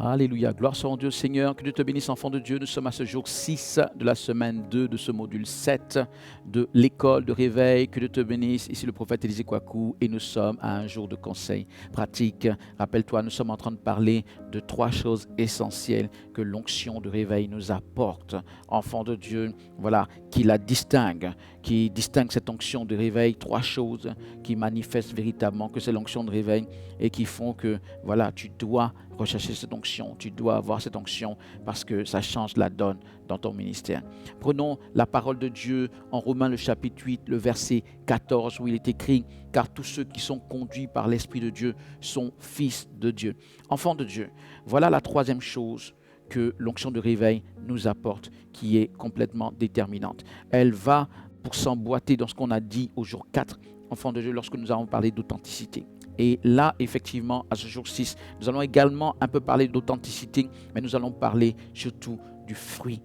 Alléluia, gloire soit en Dieu Seigneur, que Dieu te bénisse enfant de Dieu. Nous sommes à ce jour 6 de la semaine 2 de ce module 7 de l'école de réveil. Que Dieu te bénisse, ici le prophète Élisée Kouakou et nous sommes à un jour de conseil pratique. Rappelle-toi, nous sommes en train de parler de 3 choses essentielles que l'onction de réveil nous apporte. Enfant de Dieu, voilà, qui distingue cette onction de réveil, 3 choses qui manifestent véritablement que c'est l'onction de réveil et qui font que, voilà, tu dois rechercher cette onction, tu dois avoir cette onction parce que ça change la donne dans ton ministère. Prenons la parole de Dieu en Romains le chapitre 8, le verset 14 où il est écrit « Car tous ceux qui sont conduits par l'Esprit de Dieu sont fils de Dieu ». Enfants de Dieu, voilà la 3e chose que l'onction de réveil nous apporte qui est complètement déterminante. Elle va pour s'emboîter dans ce qu'on a dit au jour 4, enfants de Dieu, lorsque nous avons parlé d'authenticité. Et là, effectivement, à ce jour 6, nous allons également un peu parler d'authenticité, mais nous allons parler surtout du fruit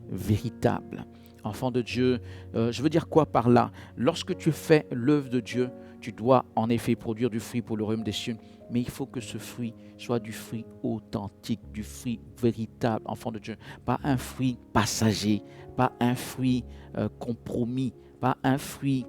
véritable. Enfant de Dieu, je veux dire quoi par là? Lorsque tu fais l'œuvre de Dieu, tu dois en effet produire du fruit pour le royaume des cieux, mais il faut que ce fruit soit du fruit authentique, du fruit véritable, enfant de Dieu. Pas un fruit passager, pas un fruit compromis, pas un fruit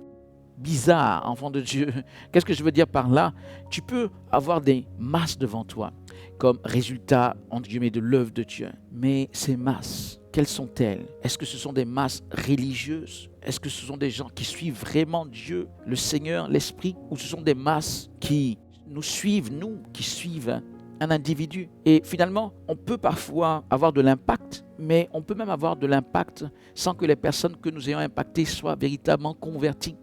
bizarre, enfant de Dieu. Qu'est-ce que je veux dire par là? Tu peux avoir des masses devant toi comme résultat, entre guillemets, de l'œuvre de Dieu. Mais ces masses, quelles sont-elles? Est-ce que ce sont des masses religieuses? Est-ce que ce sont des gens qui suivent vraiment Dieu, le Seigneur, l'Esprit? Ou ce sont des masses qui nous suivent, qui suivent un individu? Et finalement, on peut parfois avoir de l'impact, mais on peut même avoir de l'impact sans que les personnes que nous ayons impactées soient véritablement converties,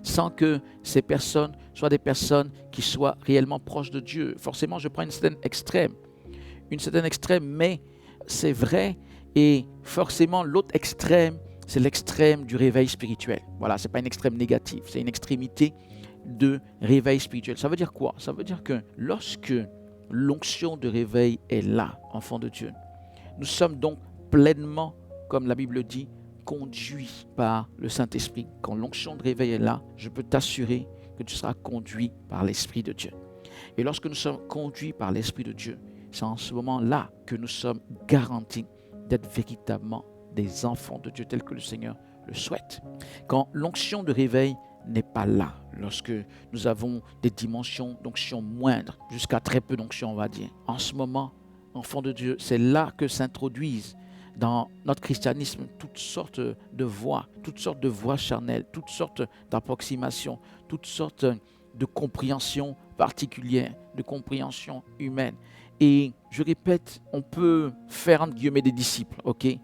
sans que ces personnes soient des personnes qui soient réellement proches de Dieu. Forcément, je prends une certaine extrême, mais c'est vrai, et forcément l'autre extrême, c'est l'extrême du réveil spirituel. Voilà, ce n'est pas une extrême négative, c'est une extrémité de réveil spirituel. Ça veut dire quoi? Ça veut dire que lorsque l'onction de réveil est là, enfant de Dieu, nous sommes donc pleinement, comme la Bible dit, conduit par le Saint-Esprit. Quand l'onction de réveil est là, je peux t'assurer que tu seras conduit par l'Esprit de Dieu. Et lorsque nous sommes conduits par l'Esprit de Dieu, c'est en ce moment-là que nous sommes garantis d'être véritablement des enfants de Dieu tels que le Seigneur le souhaite. Quand l'onction de réveil n'est pas là, lorsque nous avons des dimensions d'onction moindres, jusqu'à très peu d'onction on va dire, en ce moment, enfants de Dieu, c'est là que s'introduisent dans notre christianisme toutes sortes de voies charnelles, toutes sortes d'approximations, toutes sortes de compréhensions particulières, de compréhensions humaines. Et je répète, on peut faire entre guillemets des disciples, ok?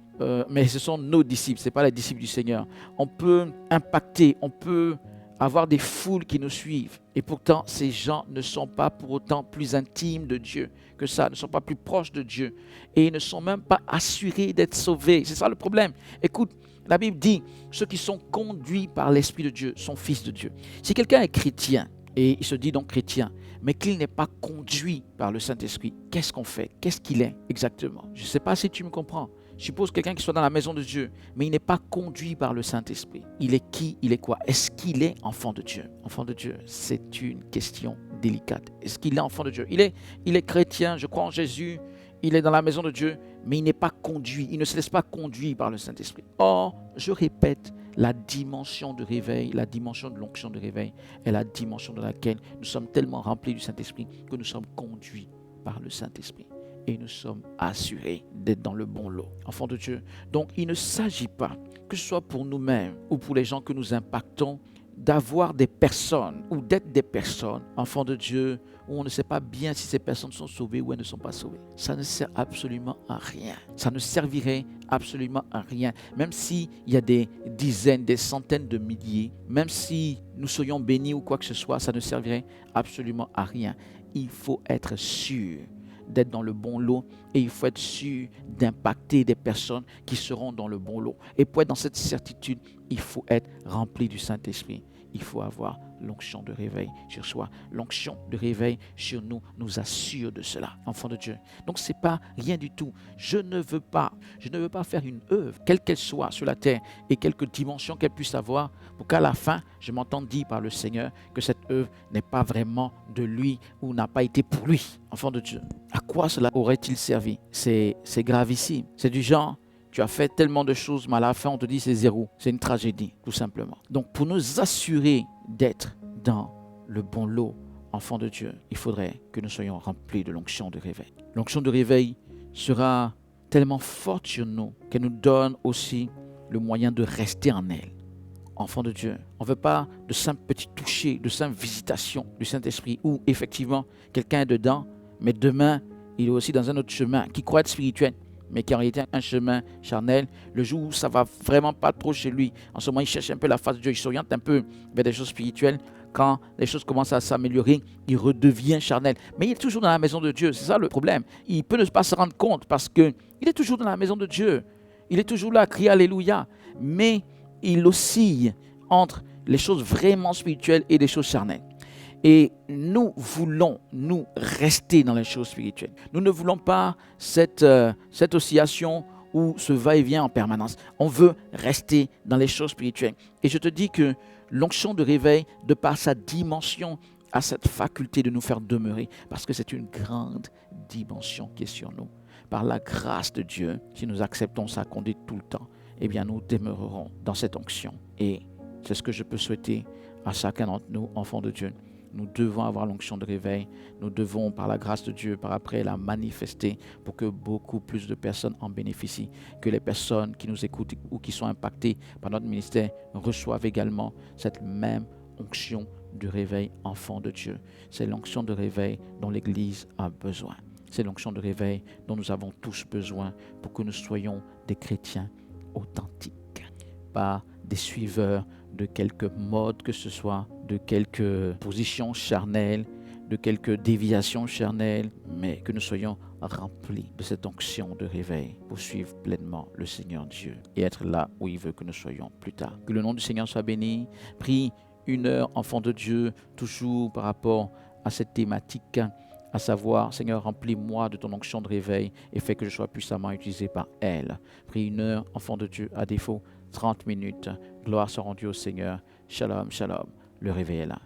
Mais ce sont nos disciples, ce n'est pas les disciples du Seigneur. On peut impacter, on peut avoir des foules qui nous suivent. Et pourtant, ces gens ne sont pas pour autant plus intimes de Dieu que ça, ne sont pas plus proches de Dieu. Et ne sont même pas assurés d'être sauvés. C'est ça le problème. Écoute, la Bible dit, ceux qui sont conduits par l'Esprit de Dieu sont fils de Dieu. Si quelqu'un est chrétien, et il se dit donc chrétien, mais qu'il n'est pas conduit par le Saint-Esprit, qu'est-ce qu'on fait? Qu'est-ce qu'il est exactement? Je ne sais pas si tu me comprends. Je suppose quelqu'un qui soit dans la maison de Dieu, mais il n'est pas conduit par le Saint-Esprit. Il est qui? Il est quoi? Est-ce qu'il est enfant de Dieu? Enfant de Dieu, c'est une question délicate. Est-ce qu'il est enfant de Dieu? Il est chrétien, je crois en Jésus, il est dans la maison de Dieu, mais il n'est pas conduit, il ne se laisse pas conduire par le Saint-Esprit. Or, je répète, la dimension de réveil, la dimension de l'onction de réveil est la dimension dans laquelle nous sommes tellement remplis du Saint-Esprit que nous sommes conduits par le Saint-Esprit. Et nous sommes assurés d'être dans le bon lot. Enfants de Dieu. Donc, il ne s'agit pas, que ce soit pour nous-mêmes ou pour les gens que nous impactons, d'avoir des personnes ou d'être des personnes, enfants de Dieu, où on ne sait pas bien si ces personnes sont sauvées ou elles ne sont pas sauvées. Ça ne sert absolument à rien. Ça ne servirait absolument à rien. Même s'il y a des dizaines, des centaines de milliers, même si nous soyons bénis ou quoi que ce soit, ça ne servirait absolument à rien. Il faut être sûr d'être dans le bon lot et il faut être sûr d'impacter des personnes qui seront dans le bon lot. Et pour être dans cette certitude, il faut être rempli du Saint-Esprit. il faut avoir l'onction de réveil sur soi. L'onction de réveil sur nous nous assure de cela, enfants de Dieu. Donc ce n'est pas rien du tout. Je ne veux pas faire une œuvre, quelle qu'elle soit sur la terre et quelque dimension qu'elle puisse avoir, pour qu'à la fin, je m'entende dire par le Seigneur que cette œuvre n'est pas vraiment de lui ou n'a pas été pour lui, enfants de Dieu. À quoi cela aurait-il servi? C'est gravissime. C'est du genre, tu as fait tellement de choses, mais à la fin, on te dit c'est zéro. C'est une tragédie, tout simplement. Donc, pour nous assurer d'être dans le bon lot, enfants de Dieu, il faudrait que nous soyons remplis de l'onction de réveil. L'onction de réveil sera tellement forte sur nous qu'elle nous donne aussi le moyen de rester en elle. Enfants de Dieu, on ne veut pas de simples petits touchés, de simples visitations du Saint-Esprit où effectivement quelqu'un est dedans, mais demain, il est aussi dans un autre chemin qui croit être spirituel, mais qui en réalité un chemin charnel. Le jour où ça ne va vraiment pas trop chez lui, en ce moment, il cherche un peu la face de Dieu, il s'oriente un peu vers des choses spirituelles. Quand les choses commencent à s'améliorer, il redevient charnel. Mais il est toujours dans la maison de Dieu, c'est ça le problème. Il peut ne pas se rendre compte parce qu'il est toujours dans la maison de Dieu. Il est toujours là à crier Alléluia. Mais il oscille entre les choses vraiment spirituelles et les choses charnelles. Et nous voulons, nous, rester dans les choses spirituelles. Nous ne voulons pas cette oscillation ou ce va-et-vient en permanence. On veut rester dans les choses spirituelles. Et je te dis que l'onction de réveil, de par sa dimension, a cette faculté de nous faire demeurer. Parce que c'est une grande dimension qui est sur nous. Par la grâce de Dieu, si nous acceptons sa conduite tout le temps, eh bien nous demeurerons dans cette onction. Et c'est ce que je peux souhaiter à chacun d'entre nous, enfants de Dieu. Nous devons avoir l'onction de réveil. Nous devons, par la grâce de Dieu, par après, la manifester pour que beaucoup plus de personnes en bénéficient. Que les personnes qui nous écoutent ou qui sont impactées par notre ministère reçoivent également cette même onction de réveil, enfants de Dieu. C'est l'onction de réveil dont l'Église a besoin. C'est l'onction de réveil dont nous avons tous besoin pour que nous soyons des chrétiens authentiques, pas des suiveurs de quelque mode que ce soit, de quelque position charnelle, de quelque déviation charnelle, mais que nous soyons remplis de cette onction de réveil pour suivre pleinement le Seigneur Dieu et être là où il veut que nous soyons plus tard. Que le nom du Seigneur soit béni. Prie 1 heure, enfant de Dieu, toujours par rapport à cette thématique, à savoir, Seigneur, remplis-moi de ton onction de réveil et fais que je sois puissamment utilisé par elle. Prie 1 heure, enfant de Dieu, à défaut, 30 minutes. Gloire soit rendue au Seigneur. Shalom, shalom. Le réveil est là.